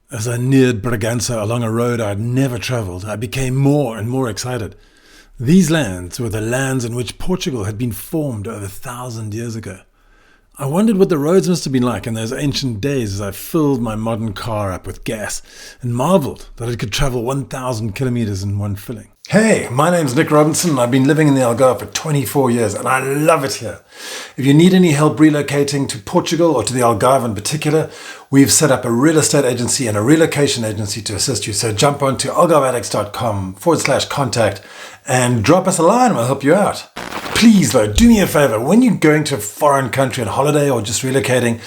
As I neared Bragança along a road I had never travelled, I became more and more excited. These lands were the lands in which Portugal had been formed over 1,000 years ago. I wondered what the roads must have been like in those ancient days as I filled my modern car up with gas and marvelled that it could travel 1,000 kilometres in one filling. Hey, my name's Nick Robinson and I've been living in the Algarve for 24 years and I love it here. If you need any help relocating to Portugal or to the Algarve in particular, we've set up a real estate agency and a relocation agency to assist you. So jump on to algarveaddicts.com/contact and drop us a line and we'll help you out. Please though, do me a favor, when you're going to a foreign country on holiday or just relocating,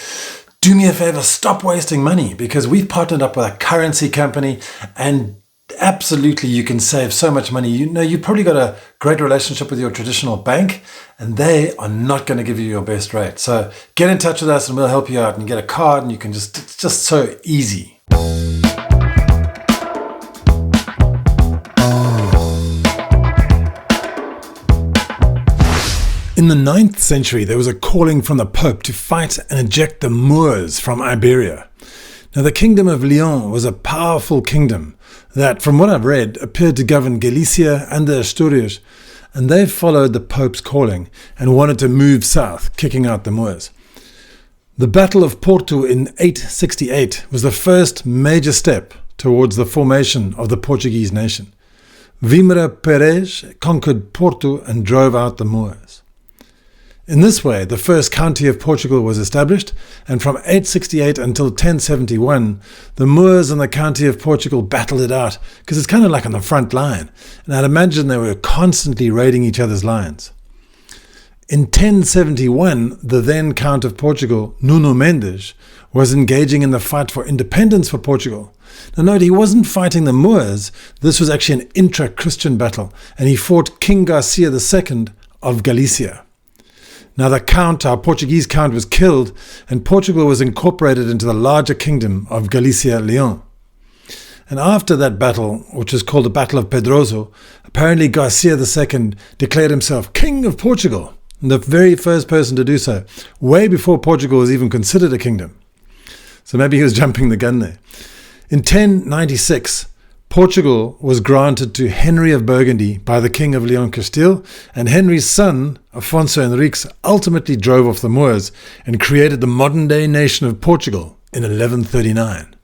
do me a favor, stop wasting money because we've partnered up with a currency company and absolutely you can save so much money. You know, you've probably got a great relationship with your traditional bank and they are not going to give you your best rate. So get in touch with us and we'll help you out and get a card and you can it's just so easy. In the 9th century, there was a calling from the Pope to fight and eject the Moors from Iberia. Now, the Kingdom of Leon was a powerful kingdom that, from what I've read, appeared to govern Galicia and the Asturias, and they followed the Pope's calling and wanted to move south, kicking out the Moors. The Battle of Porto in 868 was the first major step towards the formation of the Portuguese nation. Vimera Perez conquered Porto and drove out the Moors. In this way, the first County of Portugal was established, and from 868 until 1071, the Moors and the County of Portugal battled it out, because it's kind of like on the front line, and I'd imagine they were constantly raiding each other's lines. In 1071, the then Count of Portugal, Nuno Mendes, was engaging in the fight for independence for Portugal. Now note, he wasn't fighting the Moors, this was actually an intra-Christian battle, and he fought King Garcia II of Galicia. Now the count, our Portuguese count, was killed and Portugal was incorporated into the larger kingdom of Galicia-Leon. And after that battle, which was called the Battle of Pedroso, apparently Garcia II declared himself King of Portugal, and the very first person to do so, way before Portugal was even considered a kingdom. So maybe he was jumping the gun there. In 1096, Portugal was granted to Henry of Burgundy by the King of Leon Castile, and Henry's son, Afonso Henriques, ultimately drove off the Moors and created the modern-day nation of Portugal in 1139.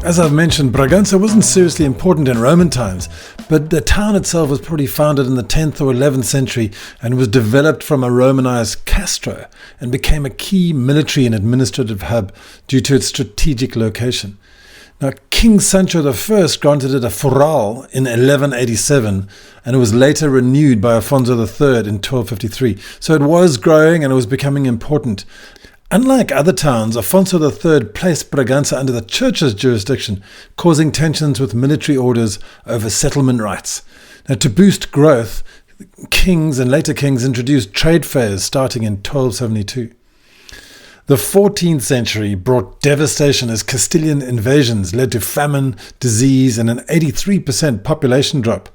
As I've mentioned, Bragança wasn't seriously important in Roman times, but the town itself was probably founded in the 10th or 11th century and was developed from a Romanized castro and became a key military and administrative hub due to its strategic location. Now, King Sancho I granted it a foral in 1187 and it was later renewed by Afonso III in 1253. So it was growing and it was becoming important. Unlike other towns, Afonso III placed Bragança under the church's jurisdiction, causing tensions with military orders over settlement rights. Now, to boost growth, kings and later kings introduced trade fairs starting in 1272. The 14th century brought devastation as Castilian invasions led to famine, disease, and an 83% population drop.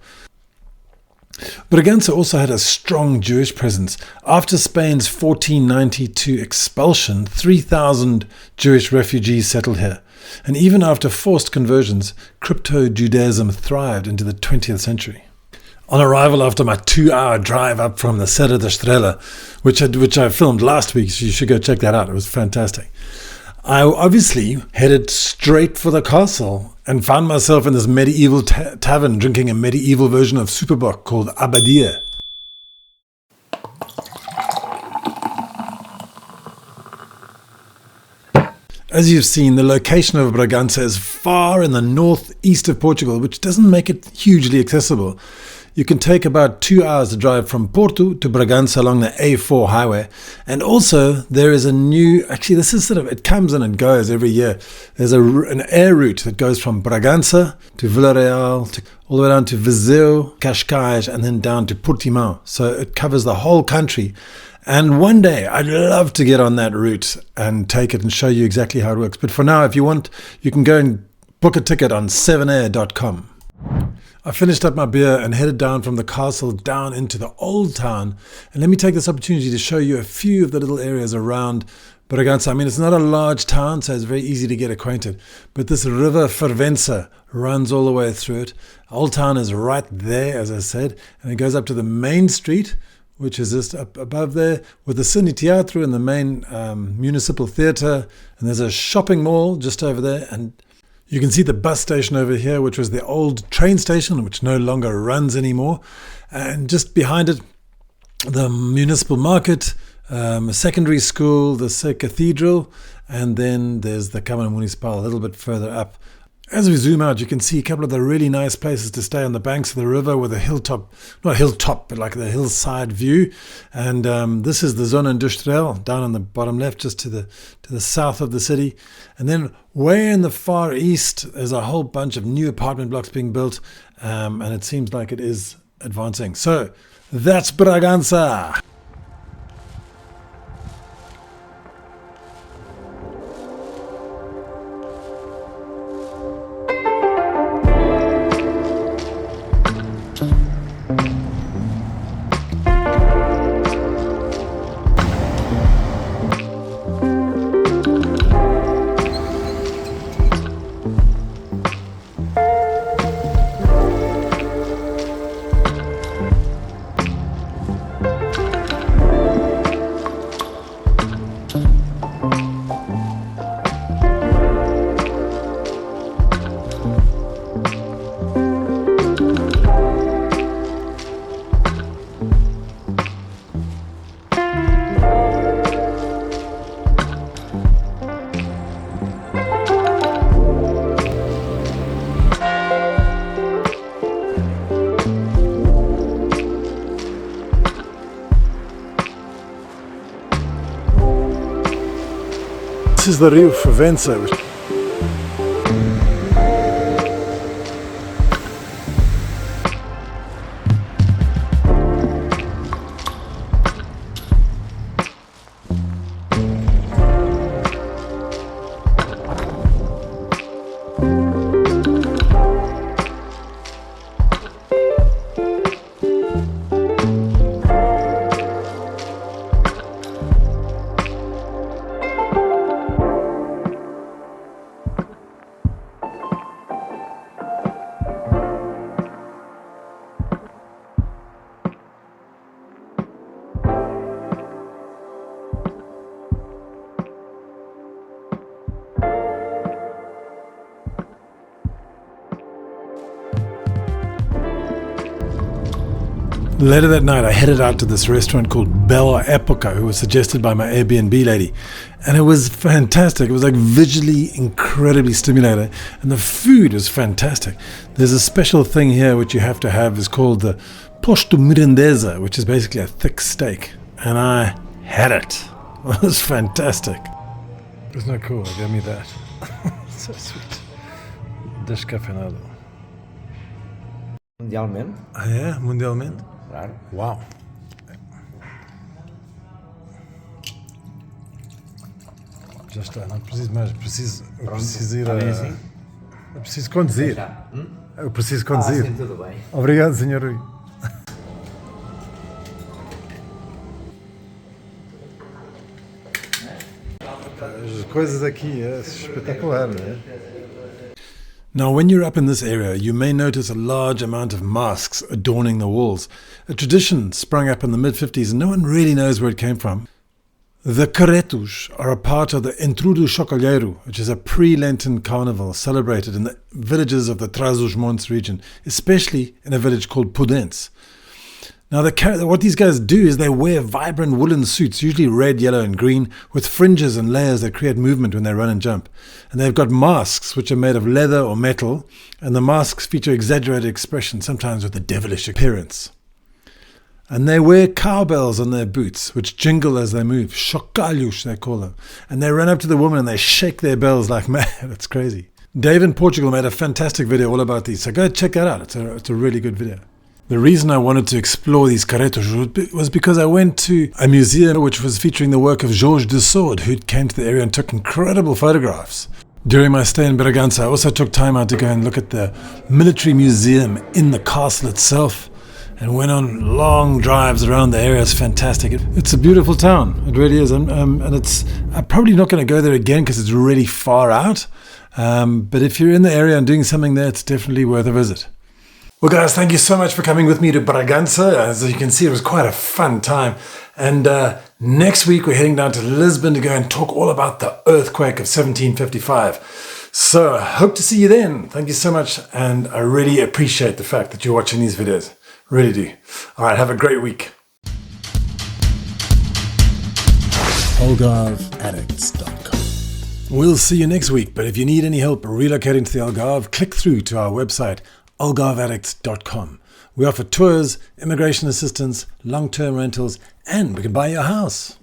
Bragança also had a strong Jewish presence. After Spain's 1492 expulsion, 3,000 Jewish refugees settled here. And even after forced conversions, crypto-Judaism thrived into the 20th century. On arrival after my 2-hour drive up from the Serra da Estrela, which I filmed last week, so you should go check that out, it was fantastic. I obviously headed straight for the castle and found myself in this medieval tavern drinking a medieval version of Superbock called Abadia. As you've seen, the location of Bragança is far in the northeast of Portugal, which doesn't make it hugely accessible. You can take about 2 hours to drive from Porto to Bragança along the A4 highway. And also there is a new, actually this is it comes and it goes every year. There's an air route that goes from Bragança to Villarreal, all the way down to Viseu, Cascais, and then down to Portimão. So it covers the whole country. And one day I'd love to get on that route and take it and show you exactly how it works. But for now, if you want, you can go and book a ticket on 7air.com. I finished up my beer and headed down from the castle down into the old town. And let me take this opportunity to show you a few of the little areas around Bragança. I mean, it's not a large town, so it's very easy to get acquainted. But this river Fervença runs all the way through it. Old town is right there, as I said. And it goes up to the main street, which is just up above there, with the Cine Teatro and the main municipal theatre. And there's a shopping mall just over there. And you can see the bus station over here, which was the old train station, which no longer runs anymore. And just behind it, the municipal market, a secondary school, the cathedral, and then there's the Câmara Municipal a little bit further up. As we zoom out, you can see a couple of the really nice places to stay on the banks of the river with a hilltop, not hilltop, but like the hillside view. And this is the Zona Industrial down on the bottom left, just to the south of the city. And then way in the far east, there's a whole bunch of new apartment blocks being built, and it seems like it is advancing. So that's Bragança. This is the Rio Fervença. Later that night, I headed out to this restaurant called Bella Epoca, who was suggested by my Airbnb lady. And it was fantastic. It was like visually incredibly stimulating. And the food was fantastic. There's a special thing here which you have to have. It's called the posto mirandesa, which is basically a thick steak. And I had it. It was fantastic. Isn't that cool? They gave me that. So sweet. Descafeinado. Mundialmente? Ah, é? Mundialmente? Claro. Uau! Já está, não preciso mais, eu preciso ir a... Assim? Eu preciso conduzir. Eu preciso conduzir. Sim, tudo bem. Obrigado, Sr. Rui. As coisas aqui é espetacular, não é? Now, when you're up in this area, you may notice a large amount of masks adorning the walls. A tradition sprung up in the mid-50s and no one really knows where it came from. The Caretos are a part of the Entrudo Chocolheiro, which is a pre-Lenten carnival celebrated in the villages of the Trás-os-Montes region, especially in a village called Podence. Now, what these guys do is they wear vibrant woolen suits, usually red, yellow and green, with fringes and layers that create movement when they run and jump. And they've got masks which are made of leather or metal, and the masks feature exaggerated expressions, sometimes with a devilish appearance. And they wear cowbells on their boots, which jingle as they move. Chocalhos, they call them. And they run up to the woman and they shake their bells like mad. It's crazy. Dave in Portugal made a fantastic video all about these, so go check that out. It's a really good video. The reason I wanted to explore these caretos was because I went to a museum which was featuring the work of Georges de Sade, who came to the area and took incredible photographs. During my stay in Bragança, I also took time out to go and look at the military museum in the castle itself and went on long drives around the area. It's fantastic. It's a beautiful town. It really is. And I'm probably not going to go there again because it's really far out. But if you're in the area and doing something there, it's definitely worth a visit. Well, guys, thank you so much for coming with me to Bragança. As you can see, it was quite a fun time. And next week, we're heading down to Lisbon to go and talk all about the earthquake of 1755. So I hope to see you then. Thank you so much. And I really appreciate the fact that you're watching these videos. Really do. All right, have a great week. AlgarveAddicts.com. We'll see you next week. But if you need any help relocating to the Algarve, click through to our website, AlgarveAddicts.com. We offer tours, immigration assistance, long-term rentals, and we can buy your house.